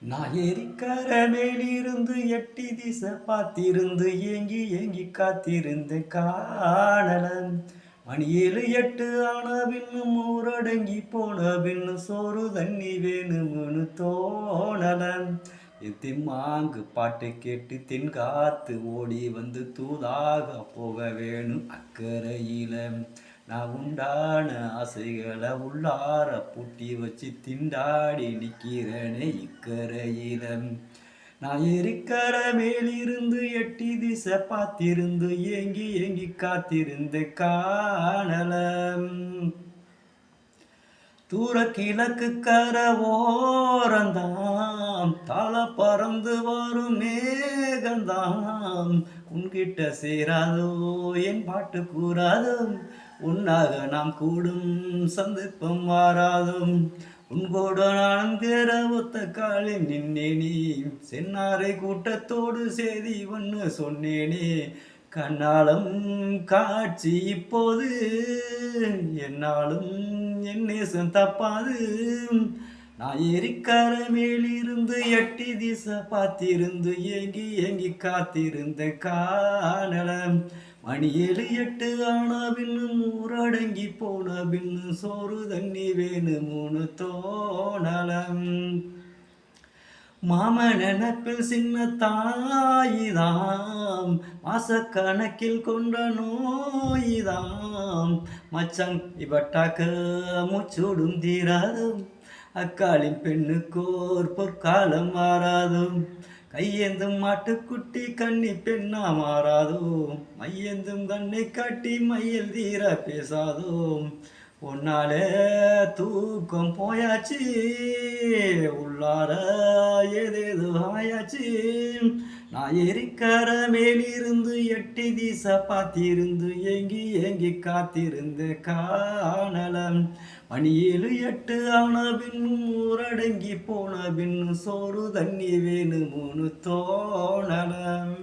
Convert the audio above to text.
நான் ஏரிக்கர மேலிருந்து எட்டி திசை பார்த்திருந்து ஏங்கி ஏங்கி காத்திருந்த காணல. மணி 7 8 ஆன பின்னும் ஊரடங்கி போன பின்னும் சோறு தண்ணி வேணும்னு தோணல. திம்மாங்கு பாட்டை கேட்டு தென்காத்து ஓடி வந்து தூதாக போக வேணும் அக்கறையில. நான் உண்டான ஆசைகளை உள்ளார பூட்டி வச்சு திண்டாடி நிக்கிறேனே இக்கரையில. நான் இருக்கிற மேலிருந்து எட்டி திசை பார்த்திருந்து ஏங்கி ஏங்கி காத்திருந்து காணலம். தூர கிழக்கு கர ஓரந்தாம் தல பறந்து வரும் மேகந்தாம். உன்கிட்ட சேராதோ என் பாட்டு கூறாதோ, உன்னாக நாம் கூடும் சந்தர்ப்பம் மாறாதும். உன்கூட நான் தேர ஒத்த காலி நின்னேனே, சென்னாரை கூட்டத்தோடு செய்தி ஒன்று சொன்னேனே. கண்ணாலம் காட்சி இப்போது என்னாலும் என் நேசம் தப்பாது. நான் ஏரிக்கர மேலிருந்து எட்டி திசை பார்த்திருந்து ஏங்கி ஏங்கி காத்திருந்த காணல. மணி 7 8 ஆன பின்னும் ஊரடங்கி போன பின்னும் சோறு தண்ணி வேணும்னு தோணலம். மாம நினப்பில் சின்ன தாயிதாம், மாசக்கணக்கில் கொண்ட நோயிதாம். மச்சான் இவட்டாக்க மூச்சூடும் தீராதும், அக்காலின் பெண்ணுக்கோர் பொற்காலம் மாறாதும். கையேந்தும் மாட்டுக்குட்டி கண்ணி பெண்ணா மாறாதோ, மையேந்தும் கண்ணை காட்டி மையல் தீர பேசாதோ. உன்னாலே தூக்கம் போயாச்சு, உள்ளார ஏதேதோ ஆயாச்சு. நான் ஏரிக்கர மேலிருந்து எட்டி திசை பார்த்திருந்து ஏங்கி ஏங்கி காத்திருந்து காணலம். மணி 7 8 ஆன பின்னும் ஊரடங்கி போன பின்னும் சோறு தண்ணி வேணும்னு தோணலம்.